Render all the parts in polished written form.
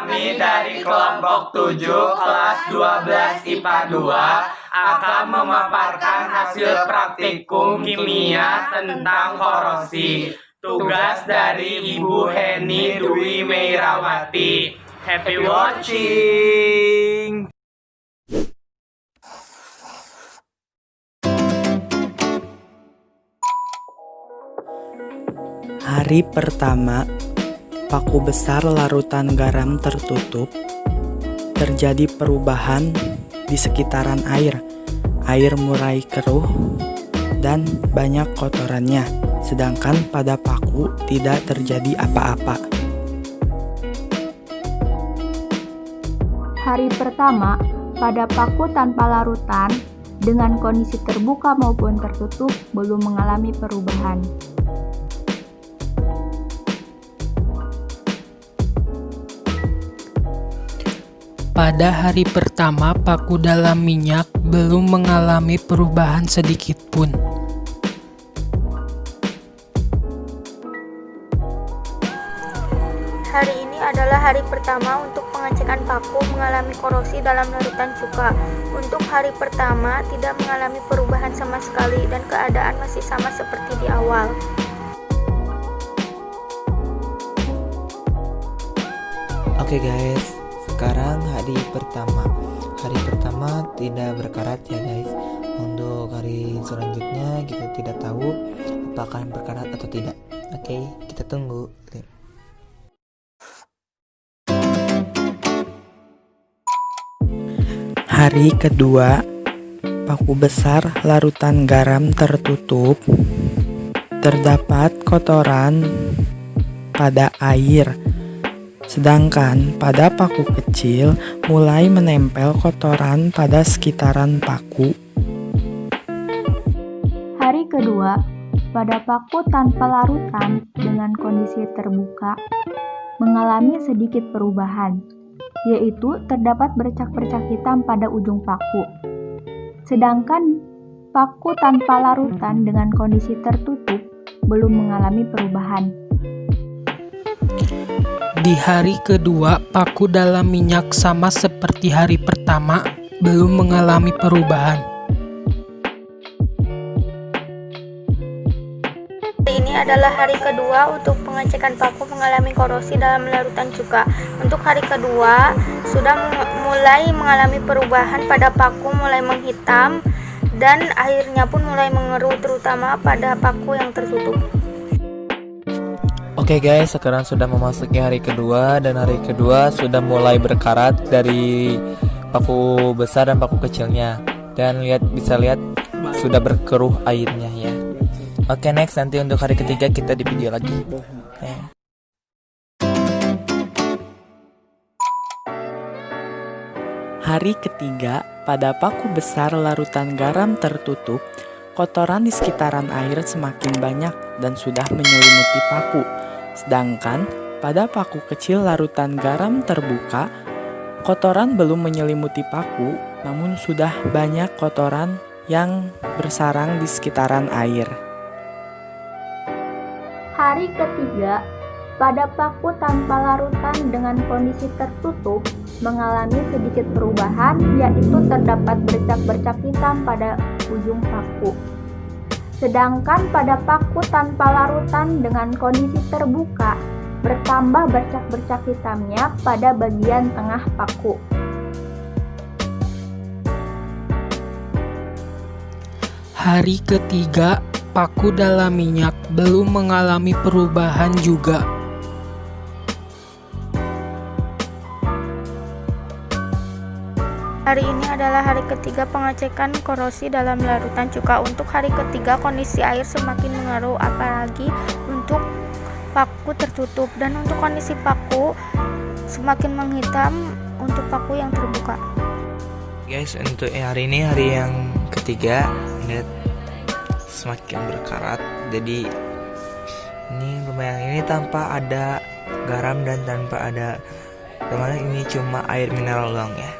kami dari kelompok 7 kelas 12 IPA 2 akan memaparkan hasil praktikum kimia tentang korosi. Tugas dari Ibu Heni Dwi Meirawati. Happy watching! Hari pertama, paku besar larutan garam tertutup. Terjadi perubahan di sekitaran air. Air mulai keruh dan banyak kotorannya, sedangkan pada paku tidak terjadi apa-apa. Hari pertama, pada paku tanpa larutan, dengan kondisi terbuka maupun tertutup, belum mengalami perubahan. Pada hari pertama, paku dalam minyak belum mengalami perubahan sedikit pun. Hari ini adalah hari pertama untuk pengecekan paku mengalami korosi dalam larutan cuka. Untuk hari pertama tidak mengalami perubahan sama sekali dan keadaan masih sama seperti di awal. Oke guys, sekarang hari pertama. Hari pertama tidak berkarat ya guys. Untuk hari selanjutnya kita tidak tahu apakah berkarat atau tidak. Oke, kita tunggu. Hari kedua, paku besar larutan garam tertutup. Terdapat kotoran pada air. Sedangkan pada paku kecil mulai menempel kotoran pada sekitaran paku. Hari kedua, pada paku tanpa larutan dengan kondisi terbuka, mengalami sedikit perubahan, yaitu terdapat bercak-bercak hitam pada ujung paku. Sedangkan paku tanpa larutan dengan kondisi tertutup belum mengalami perubahan. Di hari kedua, paku dalam minyak sama seperti hari pertama, belum mengalami perubahan. Hari ini adalah hari kedua untuk pengecekan paku mengalami korosi dalam larutan cuka. Untuk hari kedua sudah mulai mengalami perubahan pada paku mulai menghitam dan airnya pun mulai mengeruh terutama pada paku yang tertutup. Oke guys, sekarang sudah memasuki hari kedua dan hari kedua sudah mulai berkarat dari paku besar dan paku kecilnya. Dan bisa lihat sudah berkeruh airnya ya. Oke, next nanti untuk hari ketiga kita di video lagi. Hari ketiga, pada paku besar larutan garam tertutup, kotoran di sekitaran air semakin banyak dan sudah menyelimuti paku. Sedangkan pada paku kecil larutan garam terbuka, kotoran belum menyelimuti paku, namun sudah banyak kotoran yang bersarang di sekitaran air. Hari ketiga, pada paku tanpa larutan dengan kondisi tertutup, mengalami sedikit perubahan, yaitu terdapat bercak-bercak hitam pada ujung paku. Sedangkan pada paku tanpa larutan dengan kondisi terbuka, bertambah bercak-bercak hitamnya pada bagian tengah paku. Hari ketiga, paku dalam minyak belum mengalami perubahan juga. Hari ini adalah hari ketiga pengecekan korosi dalam larutan cuka. Untuk hari ketiga kondisi air semakin mengeruh apalagi untuk paku tertutup dan untuk kondisi paku semakin menghitam untuk paku yang terbuka. Guys, untuk hari ini hari yang ketiga, lihat semakin berkarat. Jadi ini lumayan, ini tanpa ada garam dan tanpa ada kemarin ini cuma air mineral doang ya.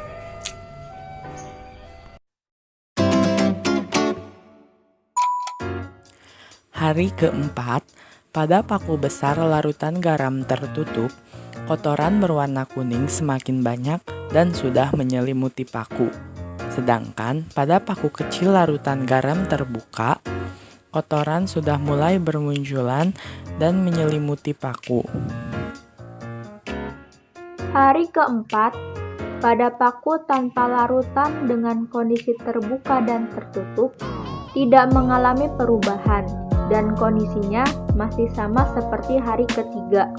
Hari keempat, pada paku besar larutan garam tertutup, kotoran berwarna kuning semakin banyak dan sudah menyelimuti paku. Sedangkan pada paku kecil larutan garam terbuka, kotoran sudah mulai bermunculan dan menyelimuti paku. Hari keempat, pada paku tanpa larutan dengan kondisi terbuka dan tertutup, tidak mengalami perubahan, dan kondisinya masih sama seperti hari ketiga.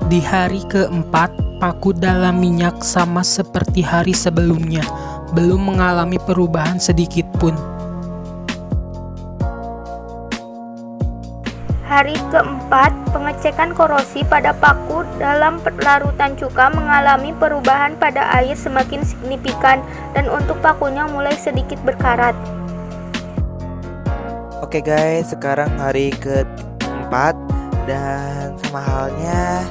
Di hari keempat, paku dalam minyak sama seperti hari sebelumnya, belum mengalami perubahan sedikit pun. Hari keempat, pengecekan korosi pada paku dalam larutan cuka mengalami perubahan pada air semakin signifikan dan untuk pakunya mulai sedikit berkarat. Oke guys, sekarang hari keempat dan sama halnya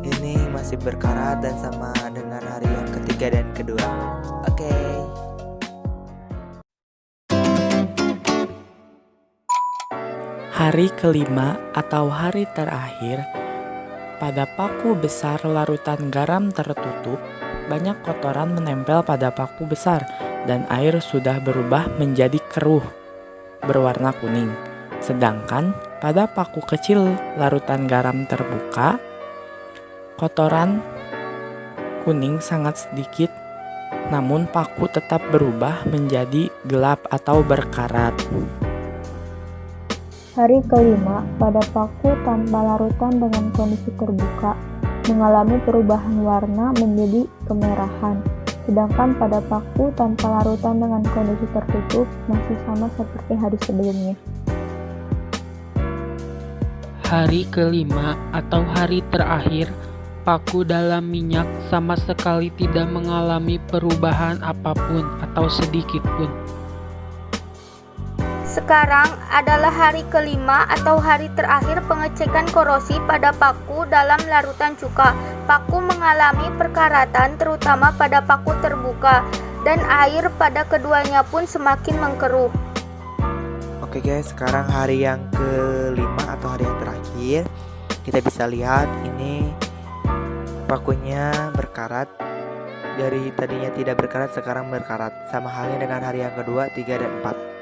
ini masih berkarat dan sama dengan hari yang ketiga dan kedua. Oke. Hari kelima atau hari terakhir, pada paku besar larutan garam tertutup, banyak kotoran menempel pada paku besar dan air sudah berubah menjadi keruh, berwarna kuning. Sedangkan pada paku kecil larutan garam terbuka, kotoran kuning sangat sedikit, namun paku tetap berubah menjadi gelap atau berkarat. Hari kelima, pada paku tanpa larutan dengan kondisi terbuka, mengalami perubahan warna menjadi kemerahan. Sedangkan pada paku tanpa larutan dengan kondisi tertutup, masih sama seperti hari sebelumnya. Hari kelima atau hari terakhir, paku dalam minyak sama sekali tidak mengalami perubahan apapun atau sedikit pun. Sekarang adalah hari kelima atau hari terakhir pengecekan korosi pada paku dalam larutan cuka. Paku mengalami perkaratan terutama pada paku terbuka dan air pada keduanya pun semakin mengkeruh. Oke guys, sekarang hari yang kelima atau hari yang terakhir, kita bisa lihat ini pakunya berkarat. Dari tadinya tidak berkarat, sekarang berkarat. Sama halnya dengan hari yang kedua, 3, dan 4.